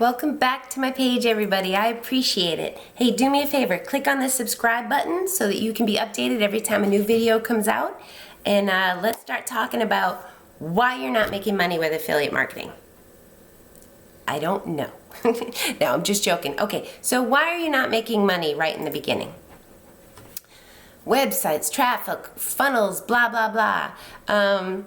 Welcome back to my page, everybody. I appreciate it. Hey, do me a favor, click on the subscribe button so that you can be updated every time a new video comes out. And let's start talking about why you're not making money with affiliate marketing. I don't know. No, I'm just joking. Okay, so why are you not making money right in the beginning? Websites, traffic, funnels, blah, blah, blah.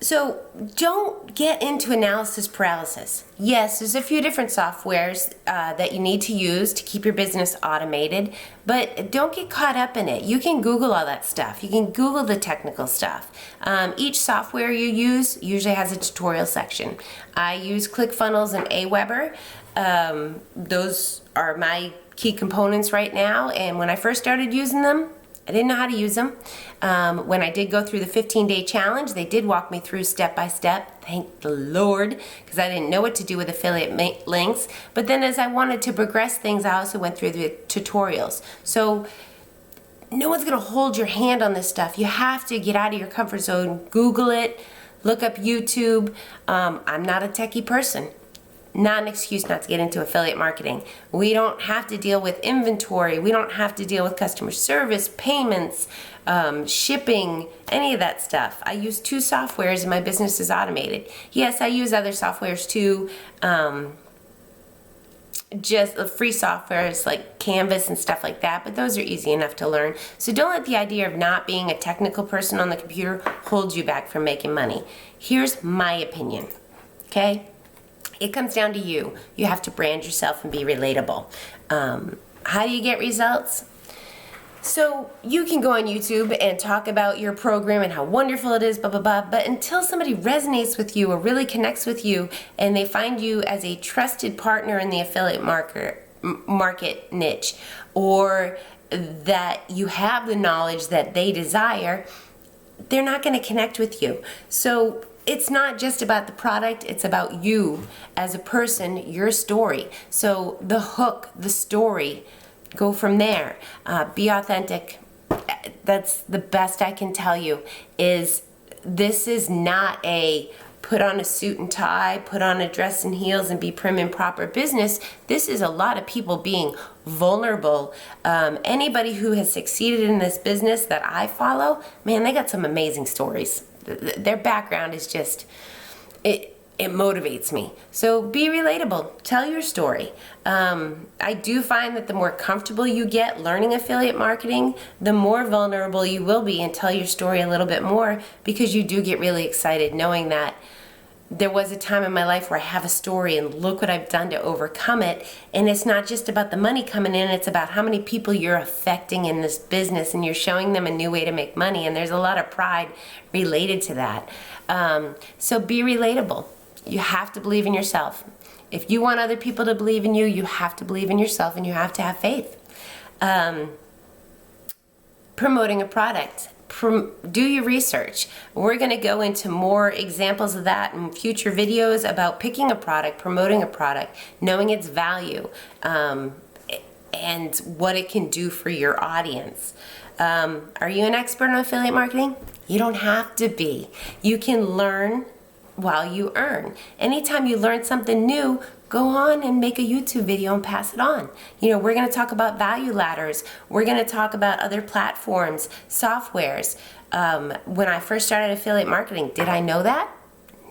So don't get into analysis paralysis. Yes, there's a few different softwares that you need to use to keep your business automated, but don't get caught up in it. You can Google all that stuff. You can Google the technical stuff. Each software you use usually has a tutorial section. I use ClickFunnels and Aweber. Those are my key components right now, and when I first started using them, I didn't know how to use them. When I did go through the 15-day challenge, they did walk me through step by step. Thank the Lord, because I didn't know what to do with affiliate links. But then as I wanted to progress things, I also went through the tutorials. So no one's gonna hold your hand on this stuff. You have to get out of your comfort zone, Google it, look up YouTube. I'm not a techie person. Not an excuse not to get into affiliate marketing. We don't have to deal with inventory. We don't have to deal with customer service, payments, shipping, any of that stuff. I use 2 softwares and my business is automated. Yes, I use other softwares too. Just free softwares like Canvas and stuff like that, but those are easy enough to learn. So don't let the idea of not being a technical person on the computer hold you back from making money. Here's my opinion, okay? It comes down to you. You have to brand yourself and be relatable. How do you get results? So you can go on YouTube and talk about your program and how wonderful it is, blah, blah, blah, but until somebody resonates with you or really connects with you and they find you as a trusted partner in the affiliate market niche, or that you have the knowledge that they desire, they're not going to connect with you. So it's not just about the product, it's about you as a person, your story. So the hook, the story, go from there. Be authentic. That's the best I can tell you. This is not a put on a suit and tie, put on a dress and heels and be prim and proper business. This is a lot of people being vulnerable. Anybody who has succeeded in this business that I follow, man, they got some amazing stories. Their background is just, it motivates me. So be relatable. Tell your story. I do find that the more comfortable you get learning affiliate marketing, the more vulnerable you will be and tell your story a little bit more, because you do get really excited knowing that there was a time in my life where I have a story and look what I've done to overcome it. And it's not just about the money coming in, it's about how many people you're affecting in this business and you're showing them a new way to make money. And there's a lot of pride related to that. So be relatable. You have to believe in yourself. If you want other people to believe in you, you have to believe in yourself and you have to have faith. Promoting a product. Do your research. We're going to go into more examples of that in future videos about picking a product, promoting a product, knowing its value, and what it can do for your audience. Are you an expert on affiliate marketing? You don't have to be. You can learn while you earn. Anytime you learn something new, go on and make a YouTube video and pass it on. You know, we're going to talk about value ladders. We're going to talk about other platforms, softwares. When I first started affiliate marketing, did I know that?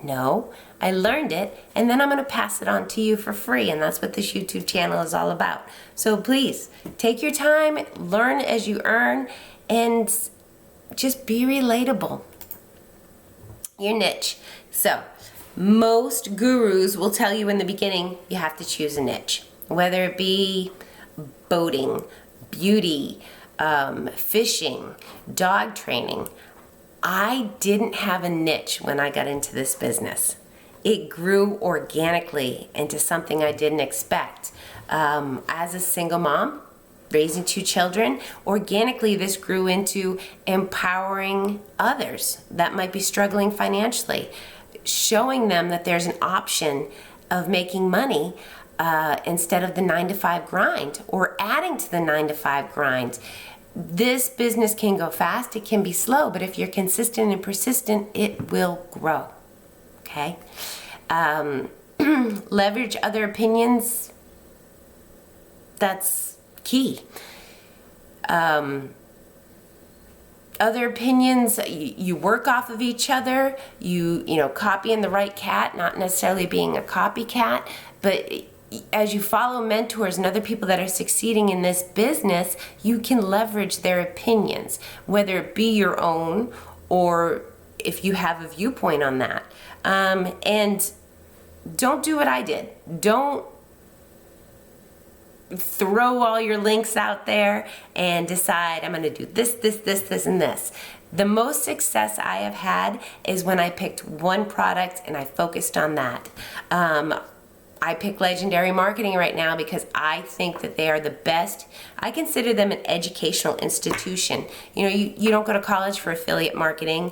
No. I learned it, and then I'm going to pass it on to you for free, and that's what this YouTube channel is all about. So please, take your time, learn as you earn, and just be relatable. Your niche. So, most gurus will tell you in the beginning you have to choose a niche, whether it be boating, beauty, fishing, dog training. I didn't have a niche when I got into this business. It grew organically into something I didn't expect. As a single mom, raising 2 children, organically this grew into empowering others that might be struggling financially, showing them that there's an option of making money instead of the 9-to-5 grind, or adding to the 9-to-5 grind. This business can go fast, it can be slow, but if you're consistent and persistent, it will grow, okay? Leverage other opinions. That's key. Other opinions, you work off of each other, you know, copying the right cat, not necessarily being a copycat, but as you follow mentors and other people that are succeeding in this business, you can leverage their opinions, whether it be your own or if you have a viewpoint on that. And don't do what I did. Don't throw all your links out there and decide I'm going to do this, and this. The most success I have had is when I picked one product and I focused on that. I pick Legendary Marketing right now because I think that they are the best. I consider them an educational institution. You know, you don't go to college for affiliate marketing,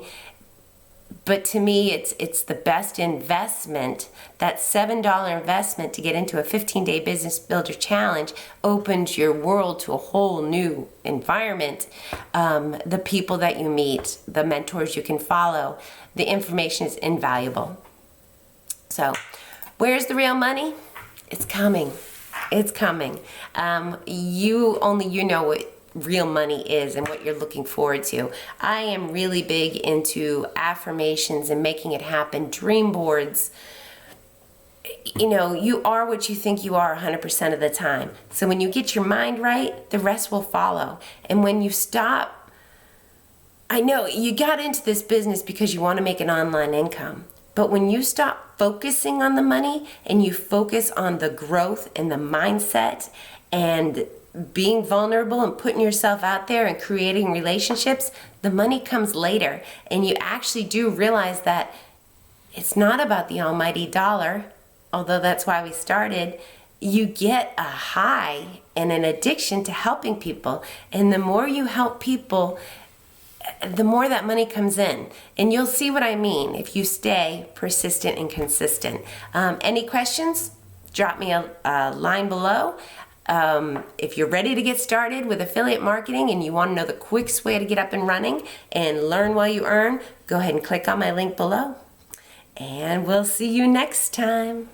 but to me, it's the best investment. That $7 investment to get into a 15-day business builder challenge opens your world to a whole new environment. The people that you meet, the mentors you can follow, the information is invaluable. So, where's the real money? It's coming. It's coming. You know what real money is and what you're looking forward to. I am really big into affirmations and making it happen, dream boards. You know, you are what you think you are 100% of the time. So when you get your mind right, the rest will follow. And when you stop, I know you got into this business because you want to make an online income. But when you stop focusing on the money and you focus on the growth and the mindset and being vulnerable and putting yourself out there and creating relationships, the money comes later. And you actually do realize that it's not about the almighty dollar, although that's why we started. You get a high and an addiction to helping people. And the more you help people, the more that money comes in. And you'll see what I mean if you stay persistent and consistent. Any questions? Drop me a line below. If you're ready to get started with affiliate marketing and you want to know the quickest way to get up and running and learn while you earn, go ahead and click on my link below. And we'll see you next time.